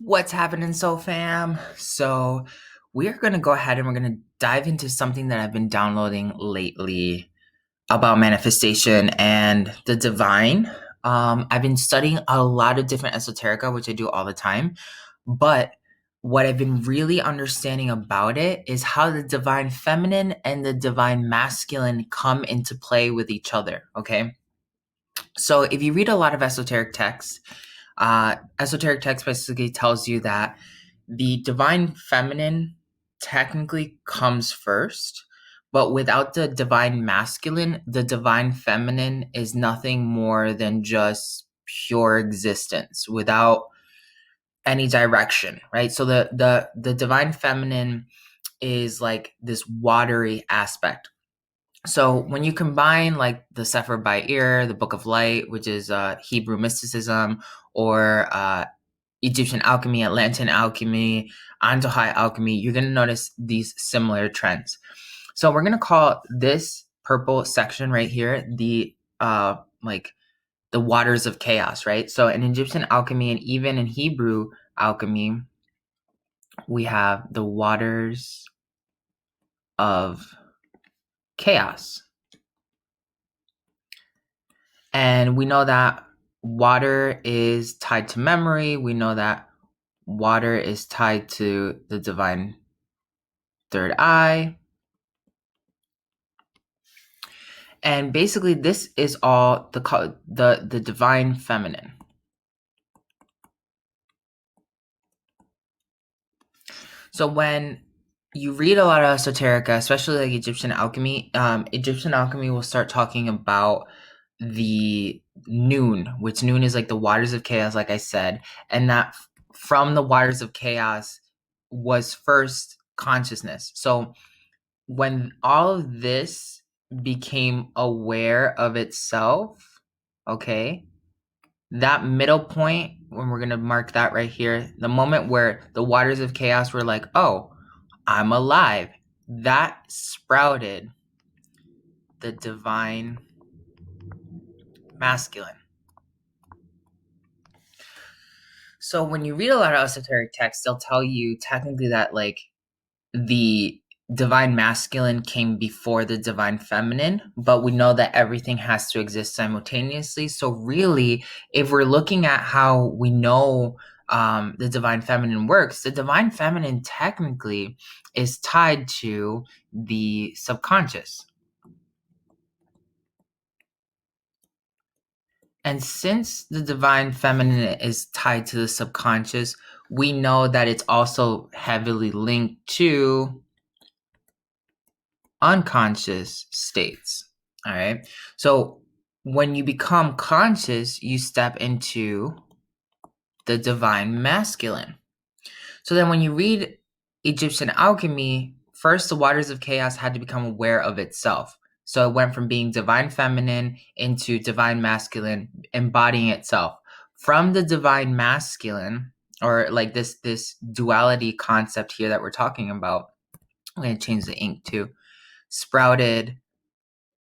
What's happening, Soul Fam? So, we're going to go ahead and we're going to dive into something that I've been downloading lately about manifestation and the divine. I've been studying a lot of different esoterica, which I do all the time. But what I've been really understanding about it is how the divine feminine and the divine masculine come into play with each other. Okay. So, if you read a lot of esoteric text basically tells you that the divine feminine technically comes first, but without the divine masculine, the divine feminine is nothing more than just pure existence without any direction, right? So the divine feminine is like this watery aspect. So when you combine like the Sefer by Ear, the Book of Light, which is Hebrew mysticism, or Egyptian alchemy, Atlantean alchemy, Antojai alchemy, you're going to notice these similar trends. So we're going to call this purple section right here like the waters of chaos, right? So in Egyptian alchemy and even in Hebrew alchemy, we have the waters of chaos. And we know that water is tied to memory. We know that water is tied to the divine third eye. And basically this is all the divine feminine. So when you read a lot of esoterica, especially like Egyptian alchemy will start talking about the noon, which noon is like the waters of chaos, like I said, and that from the waters of chaos was first consciousness. So when all of this became aware of itself, okay, that middle point, when we're going to mark that right here, the moment where the waters of chaos were like, oh, I'm alive, that sprouted the divine masculine. So when you read a lot of esoteric texts, they'll tell you technically that like the divine masculine came before the divine feminine, but we know that everything has to exist simultaneously. So really, if we're looking at how we know the divine feminine works, the divine feminine technically is tied to the subconscious. And since the divine feminine is tied to the subconscious, we know that it's also heavily linked to unconscious states. All right. So when you become conscious, you step into the divine masculine. So then when you read Egyptian alchemy, first the waters of chaos had to become aware of itself. So it went from being divine feminine into divine masculine, embodying itself. From the divine masculine, or like this duality concept here that we're talking about, I'm going to change the ink too, sprouted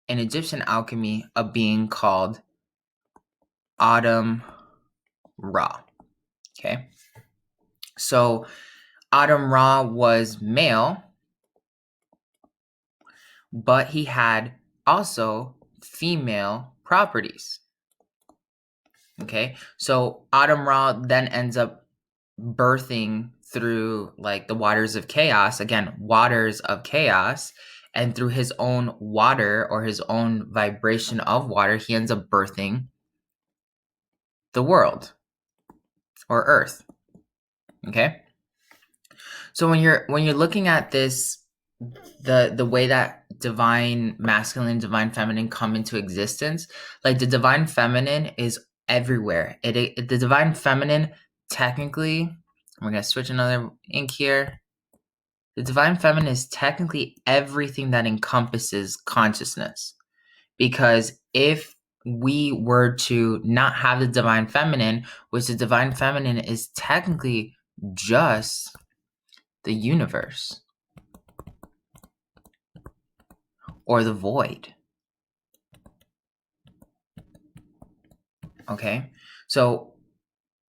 in Egyptian alchemy a being called Adam Ra. Okay. So Adam Ra was male, but he had also female properties. Okay. So Adam Ra then ends up birthing through like the waters of chaos, again, waters of chaos. And through his own water or his own vibration of water, he ends up birthing the world or earth. Okay. So when you're looking at this, the way that divine masculine, divine feminine come into existence, like the divine feminine is everywhere. The divine feminine technically, we're gonna switch another ink here. The divine feminine is technically everything that encompasses consciousness. Because if we were to not have the divine feminine, which the divine feminine is technically just the universe or the void. Okay? So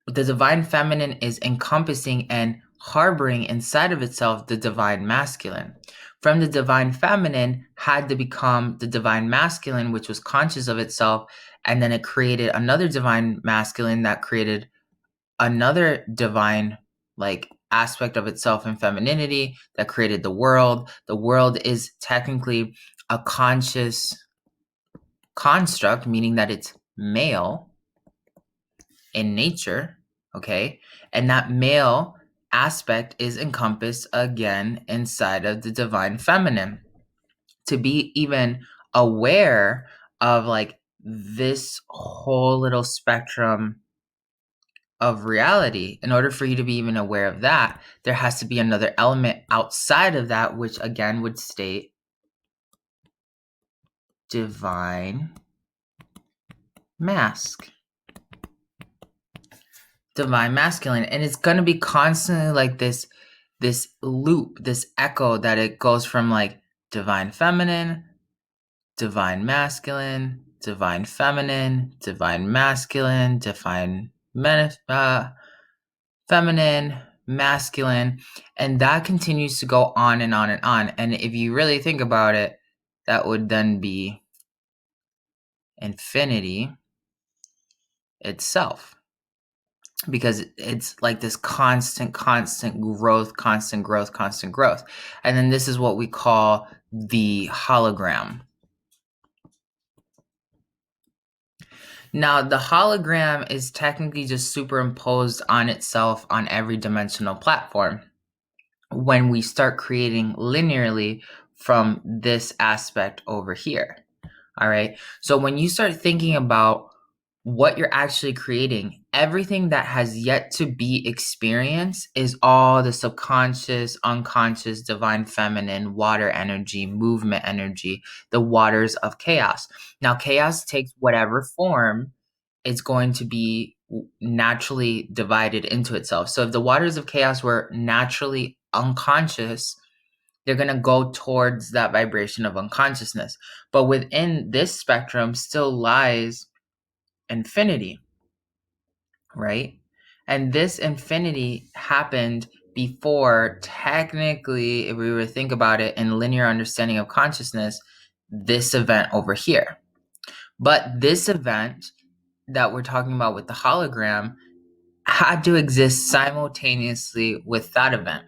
the divine feminine is encompassing and harboring inside of itself the divine masculine. From the divine feminine had to become the divine masculine, which was conscious of itself, and then it created another divine masculine that created another divine like aspect of itself in femininity that created the world. The world is technically a conscious construct, meaning that it's male in nature, okay? And that male aspect is encompassed again inside of the divine feminine. To be even aware of like this whole little spectrum of reality, in order for you to be even aware of that, there has to be another element outside of that, which again would state divine mask, divine masculine. And it's going to be constantly like this loop, this echo, that it goes from like divine feminine, divine masculine, divine feminine, divine masculine, feminine, masculine, and that continues to go on and on and on. And if you really think about it, that would then be infinity itself, because it's like this constant growth, constant growth. And then this is what we call the hologram. Now, the hologram is technically just superimposed on itself on every dimensional platform when we start creating linearly from this aspect over here. All right. So when you start thinking about what you're actually creating, everything that has yet to be experienced is all the subconscious, unconscious, divine feminine, water energy, movement energy, the waters of chaos. Now, chaos takes whatever form it's going to be naturally divided into itself. So if the waters of chaos were naturally unconscious, they're going to go towards that vibration of unconsciousness. But within this spectrum still lies infinity, right? And this infinity happened before, technically, if we were to think about it in linear understanding of consciousness, this event over here. But this event that we're talking about with the hologram had to exist simultaneously with that event.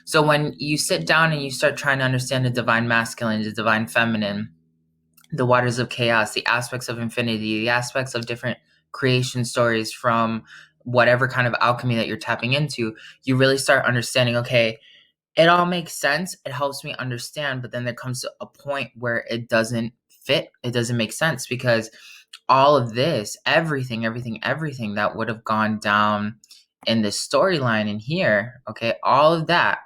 So when you sit down and you start trying to understand the divine masculine, the divine feminine, the waters of chaos, the aspects of infinity, the aspects of different creation stories from whatever kind of alchemy that you're tapping into, you really start understanding, okay, it all makes sense. It helps me understand. But then there comes a point where it doesn't fit. It doesn't make sense, because all of this, everything that would have gone down in this storyline in here, okay, all of that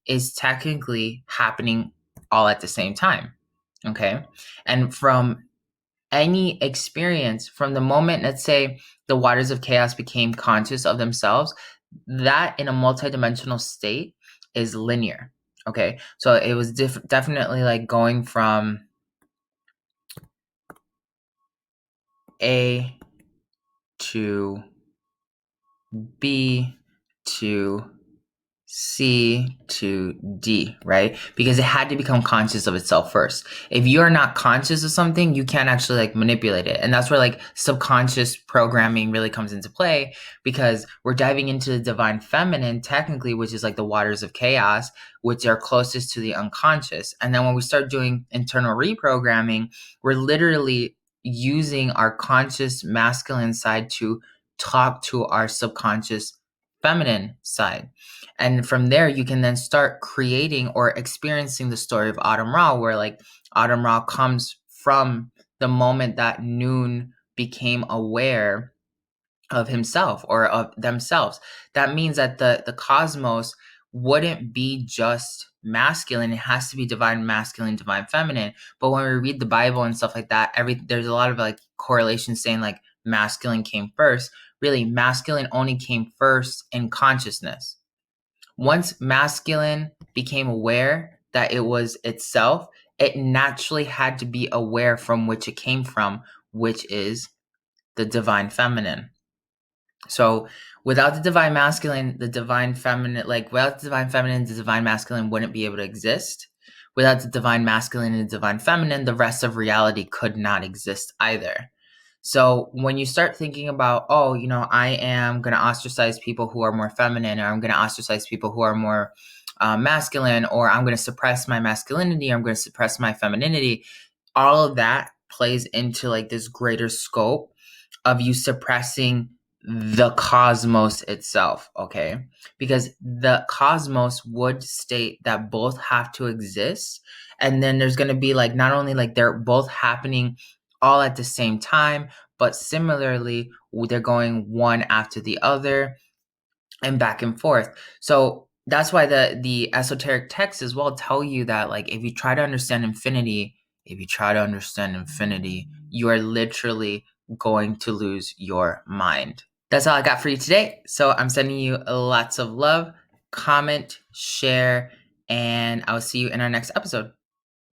is technically happening all at the same time. Okay. And from any experience, from the moment, let's say, the waters of chaos became conscious of themselves, that in a multidimensional state is linear. Okay. So it was definitely like going from A to B to C to D, right? Because it had to become conscious of itself first. If you're not conscious of something, you can't actually like manipulate it. And that's where like subconscious programming really comes into play, because we're diving into the divine feminine technically, which is like the waters of chaos, which are closest to the unconscious. And then when we start doing internal reprogramming, we're literally using our conscious masculine side to talk to our subconscious feminine side. And from there, you can then start creating or experiencing the story of Autumn Ra, where like Autumn Ra comes from the moment that Noon became aware of himself or of themselves. That means that the cosmos wouldn't be just masculine. It has to be divine masculine, divine feminine. But when we read the Bible and stuff like that, there's a lot of like correlations saying like masculine came first. Really, masculine only came first in consciousness. Once masculine became aware that it was itself, it naturally had to be aware from which it came from, which is the divine feminine. So without the divine masculine, the divine feminine, like without the divine feminine, the divine masculine wouldn't be able to exist. Without the divine masculine and the divine feminine, the rest of reality could not exist either. So when you start thinking about, oh, I am going to ostracize people who are more feminine, or I'm going to ostracize people who are more masculine, or I'm going to suppress my masculinity, or I'm going to suppress my femininity, all of that plays into like this greater scope of you suppressing the cosmos itself, okay? Because the cosmos would state that both have to exist. And then there's going to be like, not only like they're both happening all at the same time, but similarly, they're going one after the other and back and forth. So that's why the esoteric texts as well tell you that, like, if you try to understand infinity, you are literally going to lose your mind. That's all I got for you today. So I'm sending you lots of love. Comment, share, and I'll see you in our next episode.